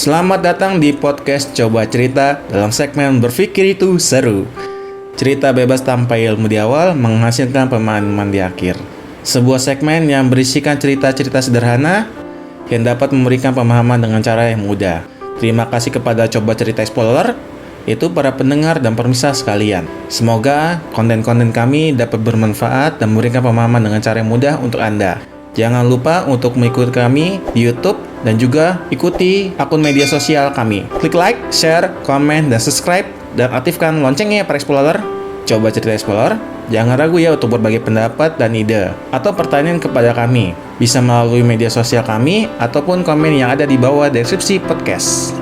Selamat datang di podcast Coba Cerita dalam segmen Berpikir Itu Seru. Cerita bebas tanpa ilmu di awal menghasilkan pemahaman di akhir. Sebuah segmen yang berisikan cerita-cerita sederhana yang dapat memberikan pemahaman dengan cara yang mudah. Terima kasih kepada Coba Cerita Explorer, itu para pendengar dan pemirsa sekalian. Semoga konten-konten kami dapat bermanfaat dan memberikan pemahaman dengan cara yang mudah untuk Anda. Jangan lupa untuk mengikuti kami di YouTube dan juga ikuti akun media sosial kami. Klik like, share, komen, dan subscribe, dan aktifkan loncengnya para Explorer. Coba Cerita Explorer. Jangan ragu ya untuk berbagi pendapat dan ide atau pertanyaan kepada kami. Bisa melalui media sosial kami ataupun komen yang ada di bawah deskripsi podcast.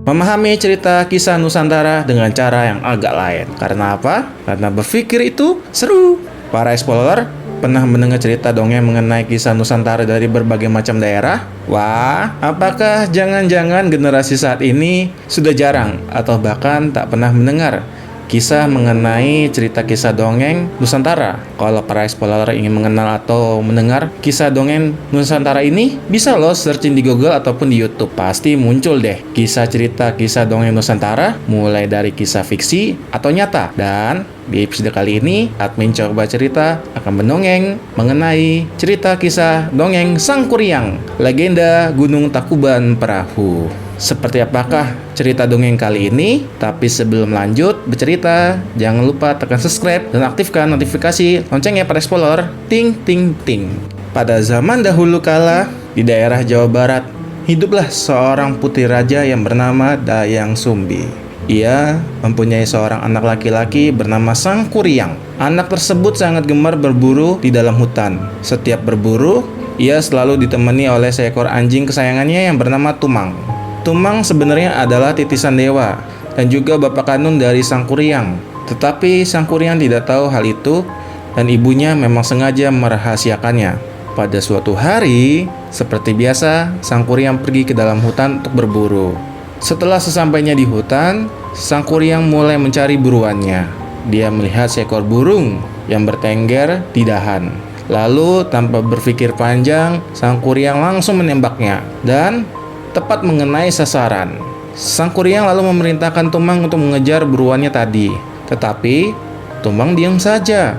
Memahami cerita kisah Nusantara dengan cara yang agak lain. Karena apa? Karena berpikir itu seru. Para Explorer pernah mendengar cerita dongeng mengenai kisah Nusantara dari berbagai macam daerah? Wah, apakah jangan-jangan generasi saat ini sudah jarang atau bahkan tak pernah mendengar kisah mengenai cerita kisah dongeng Nusantara? Kalau para Explorer ingin mengenal atau mendengar kisah dongeng Nusantara ini, bisa loh searching di Google ataupun di YouTube. Pasti muncul deh kisah cerita kisah dongeng Nusantara, mulai dari kisah fiksi atau nyata. Dan di episode kali ini, admin Coba Cerita akan mendongeng mengenai cerita kisah dongeng Sang Kuryang, legenda Gunung Tangkuban Perahu. Seperti apakah cerita dongeng kali ini? Tapi sebelum lanjut bercerita, jangan lupa tekan subscribe dan aktifkan notifikasi loncengnya para Explorer. Ting ting ting. Pada zaman dahulu kala, di daerah Jawa Barat, hiduplah seorang putri raja yang bernama Dayang Sumbi. Ia mempunyai seorang anak laki-laki bernama Sang Kuryang. Anak tersebut sangat gemar berburu di dalam hutan. Setiap berburu, ia selalu ditemani oleh seekor anjing kesayangannya yang bernama Tumang. Tumang sebenarnya adalah titisan dewa dan juga bapak kandung dari Sang Kuryang. Tetapi Sang Kuryang tidak tahu hal itu dan ibunya memang sengaja merahasiakannya. Pada suatu hari, seperti biasa, Sang Kuryang pergi ke dalam hutan untuk berburu. Setelah sesampainya di hutan, Sang Kuryang mulai mencari buruannya. Dia melihat seekor burung yang bertengger di dahan. Lalu tanpa berpikir panjang, Sang Kuryang langsung menembaknya dan tepat mengenai sasaran. Sang Kuryang lalu memerintahkan Tumang untuk mengejar buruannya tadi. Tetapi Tumang diam saja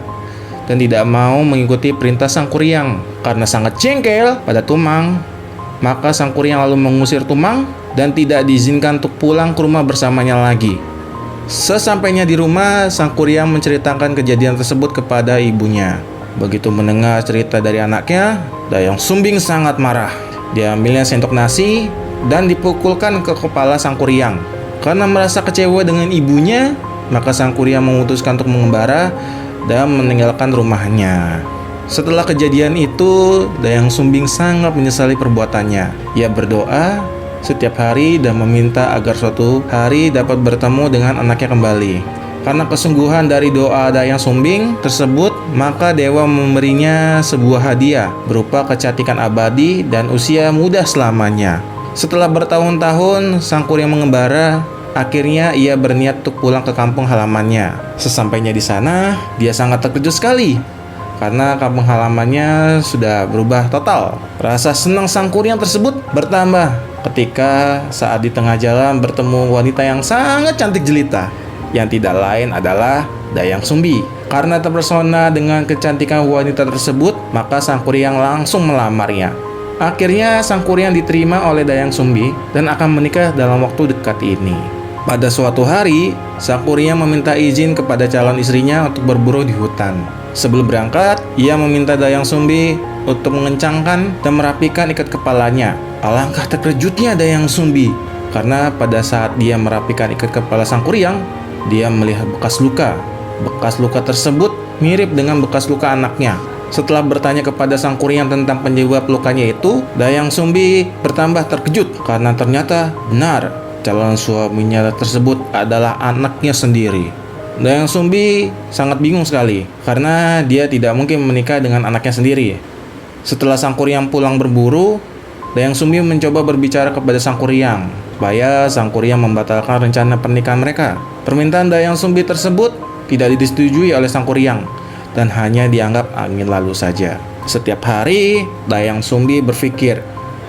dan tidak mau mengikuti perintah Sang Kuryang. Karena sangat jengkel pada Tumang, maka Sang Kuryang lalu mengusir Tumang dan tidak diizinkan untuk pulang ke rumah bersamanya lagi. Sesampainya di rumah, Sang Kuryang menceritakan kejadian tersebut kepada ibunya. Begitu mendengar cerita dari anaknya, Dayang Sumbi sangat marah. Dia ambilnya sendok nasi dan dipukulkan ke kepala Sang Kuryang. Karena merasa kecewa dengan ibunya, maka Sang Kuryang memutuskan untuk mengembara dan meninggalkan rumahnya. Setelah kejadian itu, Dayang Sumbi sangat menyesali perbuatannya. Ia berdoa setiap hari dan meminta agar suatu hari dapat bertemu dengan anaknya kembali. Karena kesungguhan dari doa Dayang Sumbi tersebut, maka dewa memberinya sebuah hadiah berupa kecantikan abadi dan usia muda selamanya. Setelah bertahun-tahun Sang Kuryang mengembara, akhirnya ia berniat untuk pulang ke kampung halamannya. Sesampainya di sana, dia sangat terkejut sekali karena kampung halamannya sudah berubah total. Rasa senang Sang Kuryang tersebut bertambah ketika saat di tengah jalan bertemu wanita yang sangat cantik jelita, yang tidak lain adalah Dayang Sumbi. Karena terpesona dengan kecantikan wanita tersebut, maka Sang Kuryang langsung melamarnya. Akhirnya Sang Kuryang diterima oleh Dayang Sumbi dan akan menikah dalam waktu dekat ini. Pada suatu hari, Sang Kuryang meminta izin kepada calon istrinya untuk berburu di hutan. Sebelum berangkat, ia meminta Dayang Sumbi untuk mengencangkan dan merapikan ikat kepalanya. Alangkah terkejutnya Dayang Sumbi, karena pada saat dia merapikan ikat kepala Sang Kuryang, dia melihat bekas luka. Bekas luka tersebut mirip dengan bekas luka anaknya. Setelah bertanya kepada Sang Kuryang tentang penyebab lukanya itu, Dayang Sumbi bertambah terkejut karena ternyata benar calon suaminya tersebut adalah anaknya sendiri. Dayang Sumbi sangat bingung sekali karena dia tidak mungkin menikah dengan anaknya sendiri. Setelah Sang Kuryang pulang berburu, Dayang Sumbi mencoba berbicara kepada Sang Kuryang supaya Sang Kuryang membatalkan rencana pernikahan mereka. Permintaan Dayang Sumbi tersebut tidak disetujui oleh Sang Kuryang dan hanya dianggap angin lalu saja. Setiap hari, Dayang Sumbi berpikir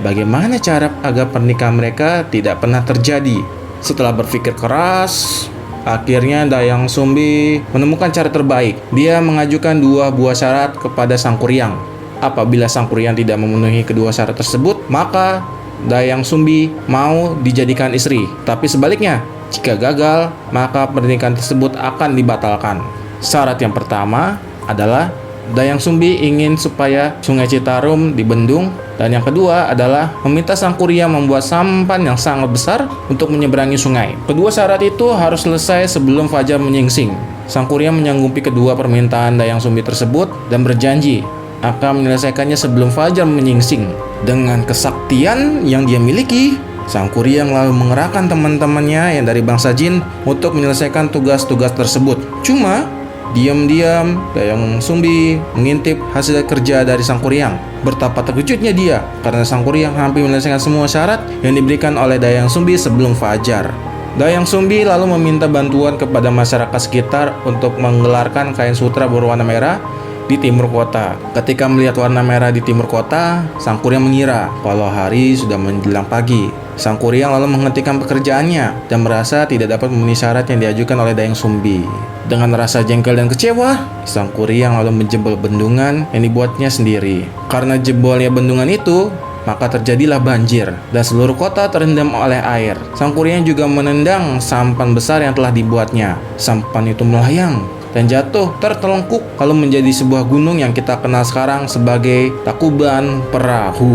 bagaimana cara agar pernikahan mereka tidak pernah terjadi. Setelah berpikir keras, akhirnya Dayang Sumbi menemukan cara terbaik. Dia mengajukan 2 buah syarat kepada Sang Kuryang. Apabila Sang Kuryang tidak memenuhi kedua syarat tersebut, maka Dayang Sumbi mau dijadikan istri. Tapi sebaliknya, jika gagal, maka pernikahan tersebut akan dibatalkan. Syarat yang pertama adalah Dayang Sumbi ingin supaya Sungai Citarum dibendung, dan yang kedua adalah meminta Sang Kuryang membuat sampan yang sangat besar untuk menyeberangi sungai. Kedua syarat itu harus selesai sebelum fajar menyingsing. Sang Kuryang menyanggupi kedua permintaan Dayang Sumbi tersebut dan berjanji akan menyelesaikannya sebelum fajar menyingsing. Dengan kesaktian yang dia miliki, Sang Kuryang lalu mengerahkan teman-temannya yang dari bangsa jin untuk menyelesaikan tugas-tugas tersebut. Cuma diam-diam Dayang Sumbi mengintip hasil kerja dari Sang Kuryang. Betapa terkejutnya dia karena Sang Kuryang hampir menyelesaikan semua syarat yang diberikan oleh Dayang Sumbi sebelum fajar. Dayang Sumbi lalu meminta bantuan kepada masyarakat sekitar untuk menggelarkan kain sutra berwarna merah di timur kota. Ketika melihat warna merah di timur kota, Sang Kuryang mengira kalau hari sudah menjelang pagi. Sang Kuryang lalu menghentikan pekerjaannya dan merasa tidak dapat memenuhi syarat yang diajukan oleh Dayang Sumbi. Dengan rasa jengkel dan kecewa, Sang Kuryang lalu menjebol bendungan yang dibuatnya sendiri. Karena jebolnya bendungan itu, maka terjadilah banjir dan seluruh kota terendam oleh air. Sang Kuryang juga menendang sampan besar yang telah dibuatnya. Sampan itu melayang dan jatuh tertelungkup lalu menjadi sebuah gunung yang kita kenal sekarang sebagai Takuban Perahu.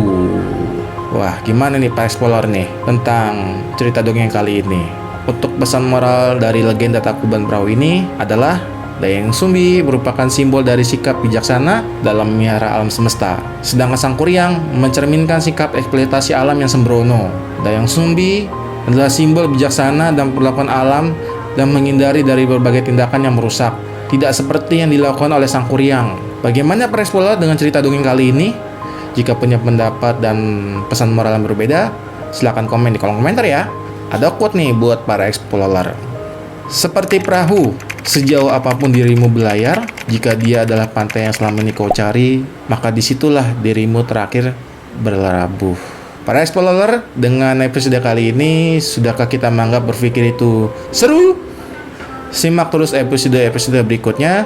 Wah, gimana nih Pak Explorer nih tentang cerita dongeng kali ini? Untuk pesan moral dari legenda Takuban Perahu ini adalah Dayang Sumbi merupakan simbol dari sikap bijaksana dalam memelihara alam semesta. Sedangkan Sang Kuryang mencerminkan sikap eksploitasi alam yang sembrono. Dayang Sumbi adalah simbol bijaksana dan perlakuan alam dan menghindari dari berbagai tindakan yang merusak. Tidak seperti yang dilakukan oleh Sang Kuryang. Bagaimana para explorer dengan cerita dongeng kali ini? Jika punya pendapat dan pesan moral yang berbeda, silahkan komen di kolom komentar ya. Ada quote nih buat para explorer. Seperti perahu, sejauh apapun dirimu berlayar, jika dia adalah pantai yang selama ini kau cari, maka disitulah dirimu terakhir berlabuh. Para explorer, dengan episode kali ini, sudahkah kita menganggap berpikir itu seru? Simak terus episode-episode berikutnya.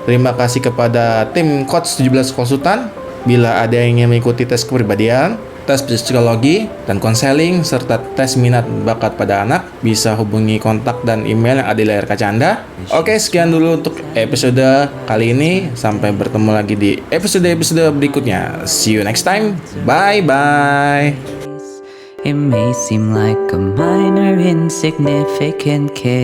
Terima kasih kepada tim Coach 17 Konsultan. Bila ada yang ingin mengikuti tes kepribadian, tes psikologi, dan konseling, serta tes minat bakat pada anak, bisa hubungi kontak dan email yang ada di layar kaca Anda. Oke, sekian dulu untuk episode kali ini. Sampai bertemu lagi di episode-episode berikutnya. See you next time. Bye-bye. It may seem like a minor insignificant case.